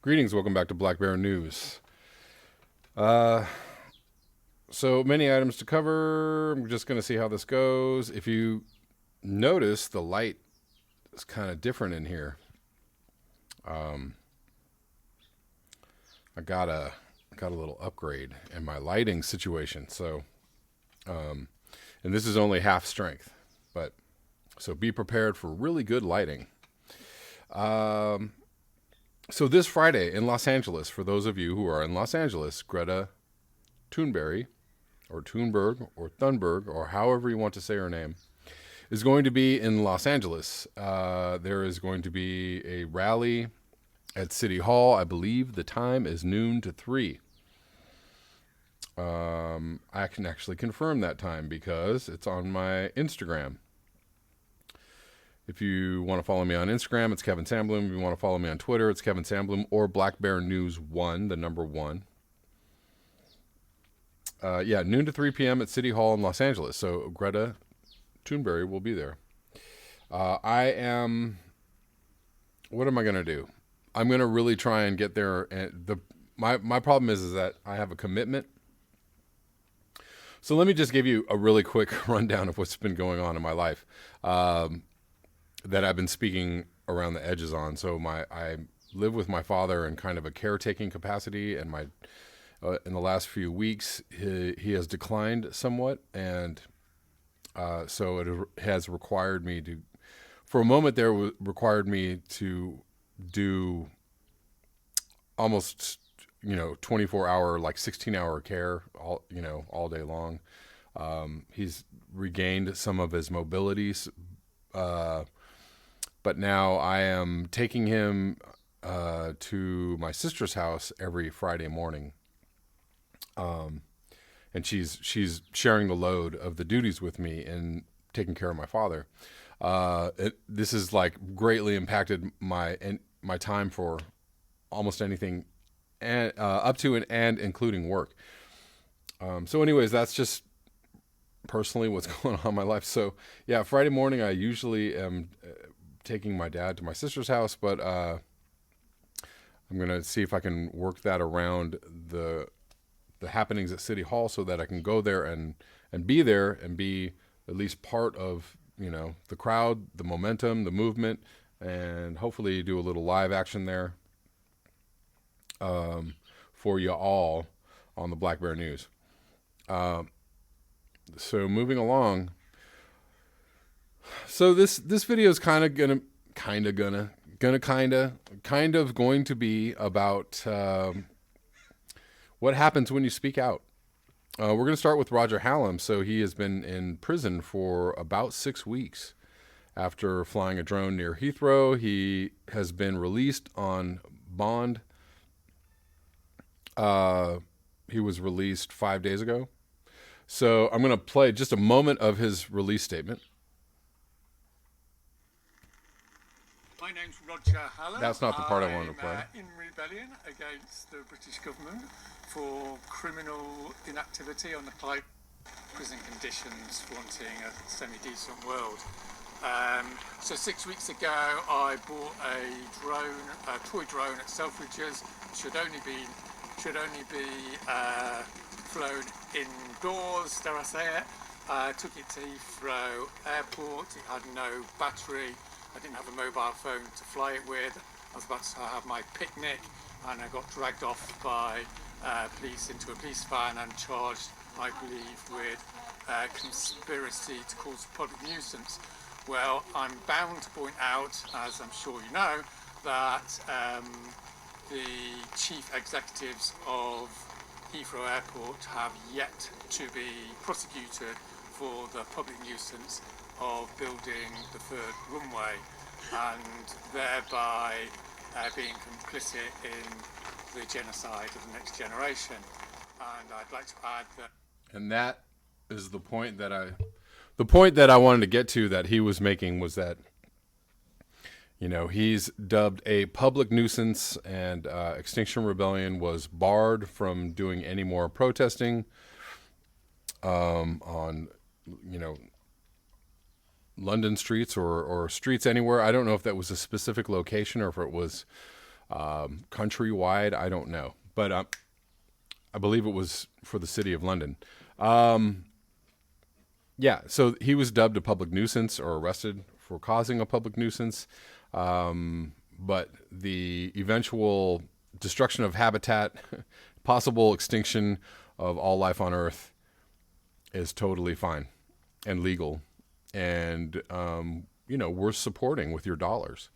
Greetings, welcome back to Black Bear News. So many items to cover. I'm just going to see how this goes. If you notice, the light is kind of different in here. I got a little upgrade in my lighting situation. So, and this is only half strength, but so be prepared for really good lighting. So this Friday in Los Angeles, for those of you who are in Los Angeles, Greta Thunberg, or Thunberg, or Thunberg, or however you want to say her name, is going to be in Los Angeles. There is going to be a rally at City Hall. I believe the time is noon to 3. I can actually confirm that time because it's on my Instagram. If you want to follow me on Instagram, it's Kevin Sandblum. If you want to follow me on Twitter, it's Kevin Sandblum or Black Bear News 1, the number 1. Noon to 3 p.m. at City Hall in Los Angeles. So Greta Thunberg will be there. What am I going to do? I'm going to really try and get there. And my problem is that I have a commitment. So let me just give you a really quick rundown of what's been going on in my life. That I've been speaking around the edges on. So I live with my father in kind of a caretaking capacity, and in the last few weeks he has declined somewhat, and so it has required me to, for a moment there, required me to do almost 24-hour, like 16-hour care all day long. He's regained some of his mobility. But now I am taking him to my sister's house every Friday morning, and she's sharing the load of the duties with me in taking care of my father. This has like greatly impacted my time for almost anything, and up to and including work. So, anyways, that's just personally what's going on in my life. So, yeah, Friday morning I usually am taking my dad to my sister's house, but I'm gonna see if I can work that around the happenings at City Hall so that I can go there and be there and be at least part of the crowd, the momentum, the movement, and hopefully do a little live action there for you all on the Black Bear News. So moving along. So this video is kind of going to be about what happens when you speak out. We're going to start with Roger Hallam. So he has been in prison for about 6 weeks after flying a drone near Heathrow. He has been released on bond. He was released 5 days ago. So I'm going to play just a moment of his release statement. My name's Roger Hallam. That's not the part I wanted to play. I'm in rebellion against the British government for criminal inactivity on the prison conditions, flaunting a semi-decent world. So 6 weeks ago, I bought a toy drone at Selfridges. Should only be flown indoors, dare I say it. Took it to Heathrow Airport. It had no battery. I didn't have a mobile phone to fly it with. I was about to have my picnic, and I got dragged off by police into a police van and charged, I believe, with conspiracy to cause public nuisance. Well, I'm bound to point out, as I'm sure you know, that the chief executives of Heathrow Airport have yet to be prosecuted for the public nuisance of building the third runway, and thereby being complicit in the genocide of the next generation. And I'd like to add that. And that is the point that I wanted to get to, that he was making, was that he's dubbed a public nuisance, and Extinction Rebellion was barred from doing any more protesting on London streets or streets anywhere. I don't know if that was a specific location or if it was Countrywide, I don't know. But I believe it was for the city of London. Yeah, so he was dubbed a public nuisance or arrested for causing a public nuisance. But the eventual destruction of habitat, possible extinction of all life on Earth is totally fine and legal. And, worth supporting with your dollars.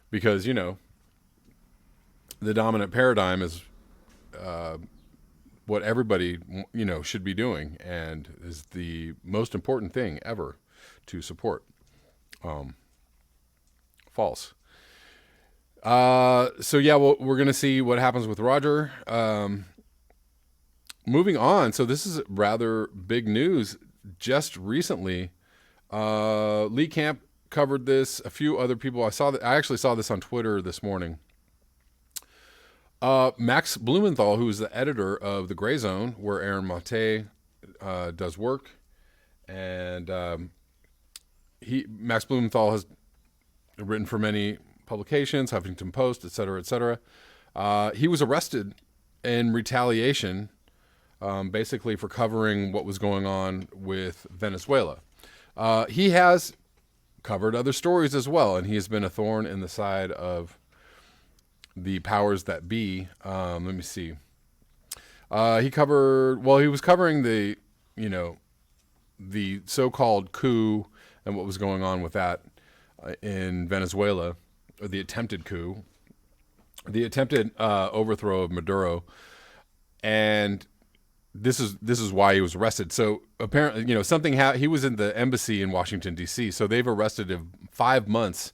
Because, the dominant paradigm is what everybody, should be doing and is the most important thing ever to support. False. So yeah, well, we're going to see what happens with Roger. Moving on. So this is rather big news. Just recently, Lee Camp covered this. A few other people. I actually saw this on Twitter this morning. Max Blumenthal, who is the editor of the Grayzone, where Aaron Mate does work, and Max Blumenthal has written for many publications, Huffington Post, et cetera, et cetera. He was arrested in retaliation, basically for covering what was going on with Venezuela. He has covered other stories as well, and he has been a thorn in the side of the powers that be. Let me see. He was covering the so-called coup and what was going on with that in Venezuela, or the attempted coup, the attempted overthrow of Maduro, and this is why he was arrested. So apparently, he was in the embassy in Washington D.C. So they've arrested him 5 months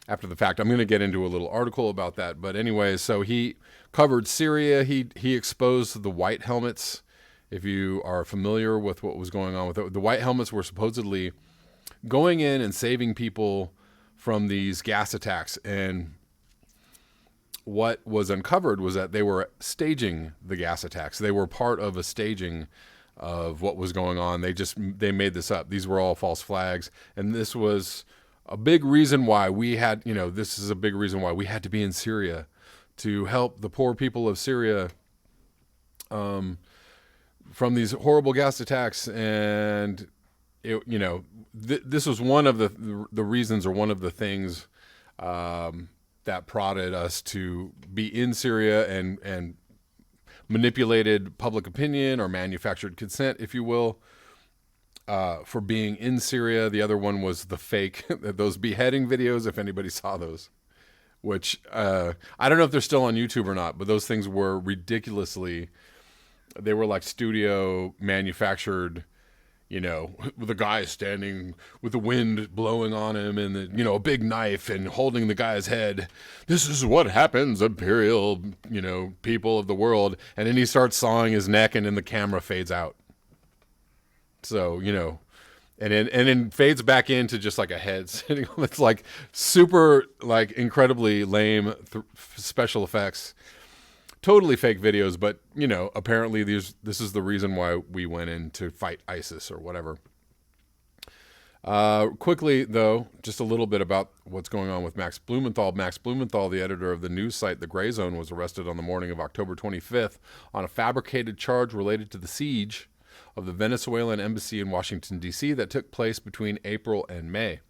after the fact. I'm going to get into a little article about that, but anyways, so he covered Syria. He exposed the white helmets. If you are familiar with what was going on with it, the white helmets were supposedly going in and saving people from these gas attacks. And what was uncovered was that they were staging the gas attacks. They were part of a staging of what was going on. They made this up. These were all false flags. And this was a big reason why we had, this is a big reason why we had to be in Syria to help the poor people of Syria from these horrible gas attacks. And this was one of the reasons, or one of the things that prodded us to be in Syria and manipulated public opinion or manufactured consent, if you will, for being in Syria. The other one was the fake, those beheading videos, if anybody saw those, which I don't know if they're still on YouTube or not, but those things were they were like studio manufactured, with a guy standing with the wind blowing on him and, a big knife and holding the guy's head. This is what happens, imperial, people of the world. And then he starts sawing his neck and then the camera fades out. So, and then fades back into just like a head sitting on. It's like super, like incredibly lame special effects. Totally fake videos, but apparently this is the reason why we went in to fight ISIS or whatever. Quickly though, just a little bit about what's going on with Max Blumenthal. Max Blumenthal, the editor of the news site The Grayzone, was arrested on the morning of October 25th on a fabricated charge related to the siege of the Venezuelan embassy in Washington D.C. that took place between April and May.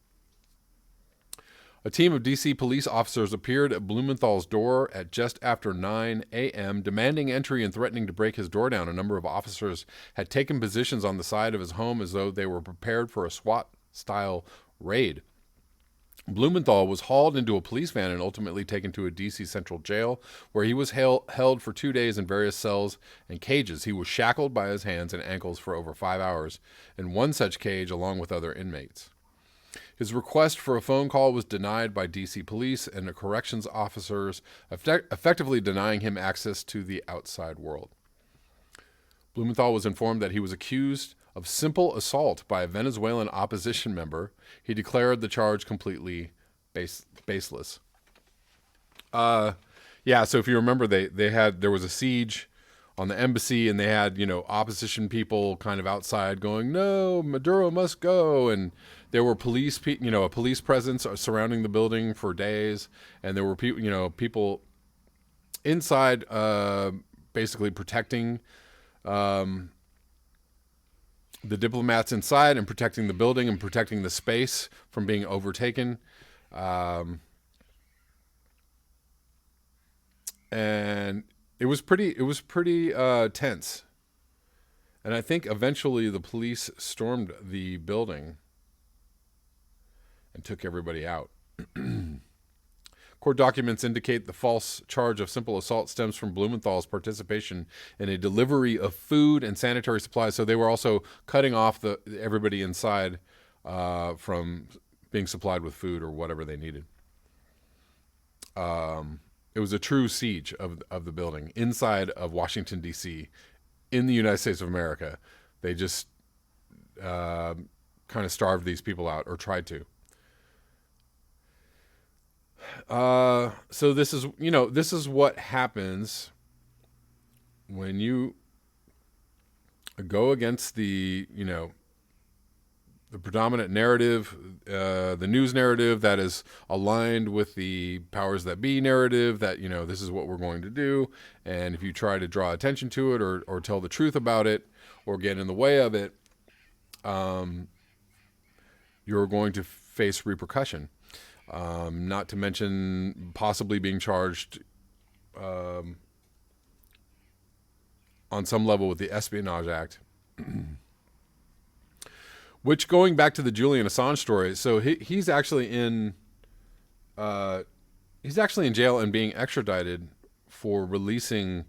A team of D.C. police officers appeared at Blumenthal's door at just after 9 a.m., demanding entry and threatening to break his door down. A number of officers had taken positions on the side of his home as though they were prepared for a SWAT-style raid. Blumenthal was hauled into a police van and ultimately taken to a D.C. central jail, where he was held for 2 days in various cells and cages. He was shackled by his hands and ankles for over 5 hours in one such cage along with other inmates. His request for a phone call was denied by D.C. police and the corrections officers, effectively denying him access to the outside world. Blumenthal was informed that he was accused of simple assault by a Venezuelan opposition member. He declared the charge completely baseless. So if you remember, there was a siege on the embassy, and they had, opposition people kind of outside going, "No, Maduro must go." And there were a police presence surrounding the building for days, and there were people inside, basically protecting the diplomats inside and protecting the building and protecting the space from being overtaken. And it was pretty tense. And I think eventually the police stormed the building and took everybody out. Court documents indicate the false charge of simple assault stems from Blumenthal's participation in a delivery of food and sanitary supplies. So they were also cutting off everybody inside from being supplied with food or whatever they needed. It was a true siege of the building inside of Washington, D.C., in the United States of America. They just kind of starved these people out, or tried to. So this is what happens when you go against the predominant narrative, the news narrative that is aligned with the powers that be narrative, that, this is what we're going to do. And if you try to draw attention to it or tell the truth about it or get in the way of it, you're going to face repercussion. Not to mention possibly being charged on some level with the Espionage Act. Which, going back to the Julian Assange story, so he's actually in jail and being extradited for releasing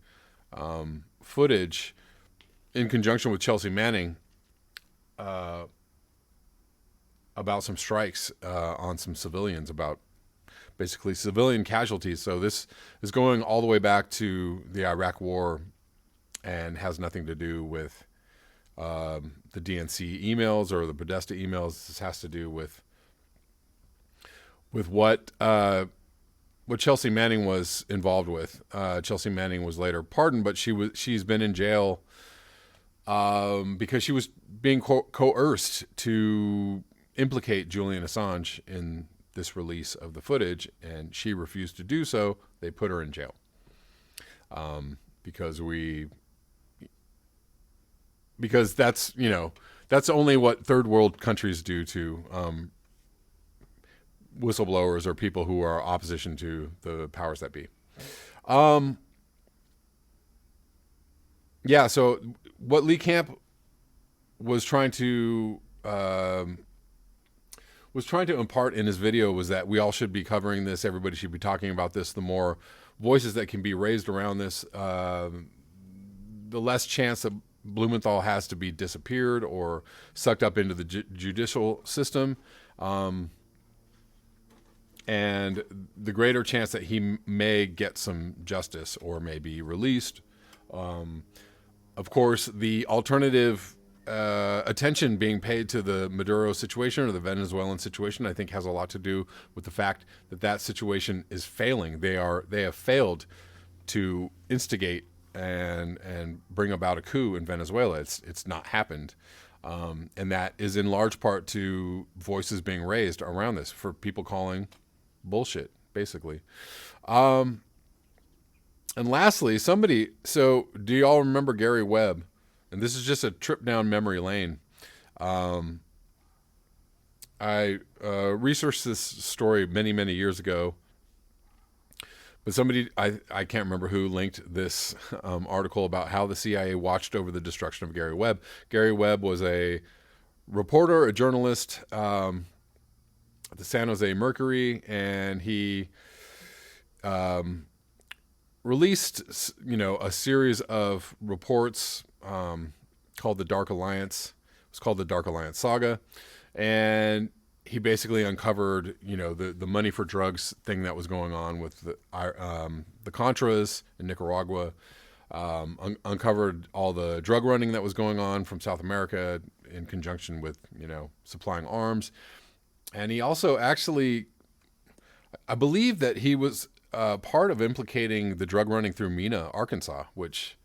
footage in conjunction with Chelsea Manning about some strikes on some civilians, about basically civilian casualties. So this is going all the way back to the Iraq War and has nothing to do with the DNC emails or the Podesta emails. This has to do with what Chelsea Manning was involved with. Chelsea Manning was later pardoned, but she's been in jail because she was being coerced to implicate Julian Assange in this release of the footage, and she refused to do so. They put her in jail because that's only what third world countries do to whistleblowers or people who are opposition to the powers that be. So what Lee Camp was trying to impart in his video was that we all should be covering this. Everybody should be talking about this. The more voices that can be raised around this, the less chance that Blumenthal has to be disappeared or sucked up into the judicial system, and the greater chance that he may get some justice or may be released. Of course, the alternative attention being paid to the Maduro situation or the Venezuelan situation, I think, has a lot to do with the fact that situation is failing. They have failed to instigate and bring about a coup in Venezuela. It's not happened, and that is in large part to voices being raised around this, for people calling bullshit, basically. And lastly, so do you all remember Gary Webb? And this is just a trip down memory lane. I researched this story many, many years ago, but somebody, I can't remember who, linked this article about how the CIA watched over the destruction of Gary Webb. Gary Webb was a reporter, a journalist at the San Jose Mercury, and he released, a series of reports called the Dark Alliance. It was called the Dark Alliance Saga, and he basically uncovered, the money for drugs thing that was going on with the Contras in Nicaragua, uncovered all the drug running that was going on from South America in conjunction with, supplying arms. And he also actually, I believe that he was part of implicating the drug running through Mena, Arkansas, which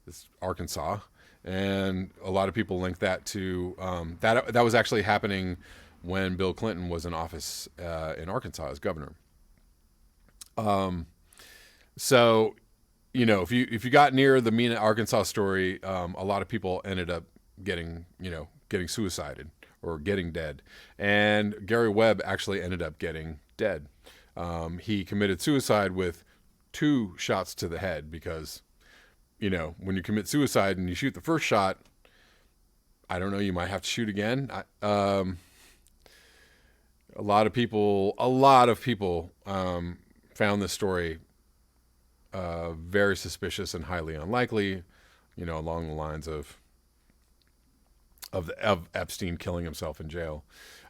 It's Arkansas, and a lot of people link that to that was actually happening when Bill Clinton was in office in Arkansas as governor. So, you know, if you got near the Mena, Arkansas story, a lot of people ended up getting suicided or getting dead, and Gary Webb actually ended up getting dead. He committed suicide with 2 shots to the head because, you know, when you commit suicide and you shoot the first shot, I don't know, you might have to shoot again. A lot of people found this story very suspicious and highly unlikely, you know, along the lines of Epstein killing himself in jail.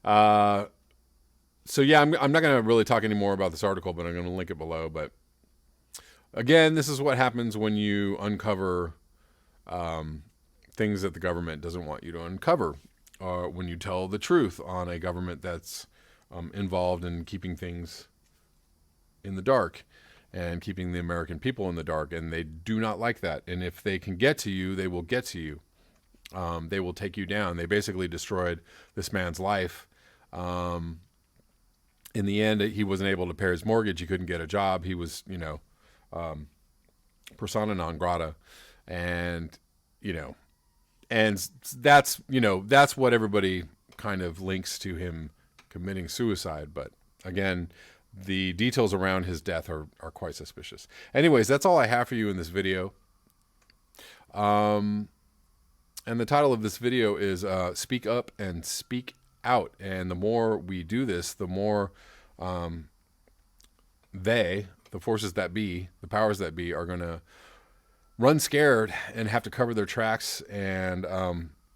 So yeah, I'm not going to really talk anymore about this article, but I'm going to link it below. But again, this is what happens when you uncover things that the government doesn't want you to uncover, or when you tell the truth on a government that's involved in keeping things in the dark and keeping the American people in the dark, and they do not like that. And if they can get to you, they will get to you. They will take you down. They basically destroyed this man's life. In the end, he wasn't able to pay his mortgage. He couldn't get a job. He was, you know, persona non grata. And, you know, and that's, you know, that's what everybody kind of links to him committing suicide. But again, the details around his death are quite suspicious. Anyways, that's all I have for you in this video. And the title of this video is Speak Up and Speak Out. And the more we do this, the more the forces that be, the powers that be, are going to run scared and have to cover their tracks. And,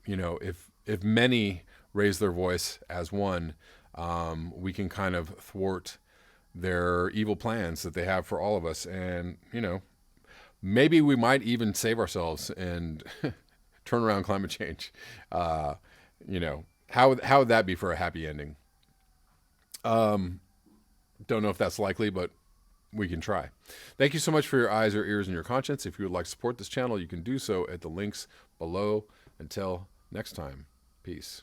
you know, if many raise their voice as one, we can kind of thwart their evil plans that they have for all of us. And, you know, maybe we might even save ourselves and turn around climate change. You know, how would that be for a happy ending? Don't know if that's likely, but we can try. Thank you so much for your eyes, your ears, and your conscience. If you would like to support this channel, you can do so at the links below. Until next time, peace.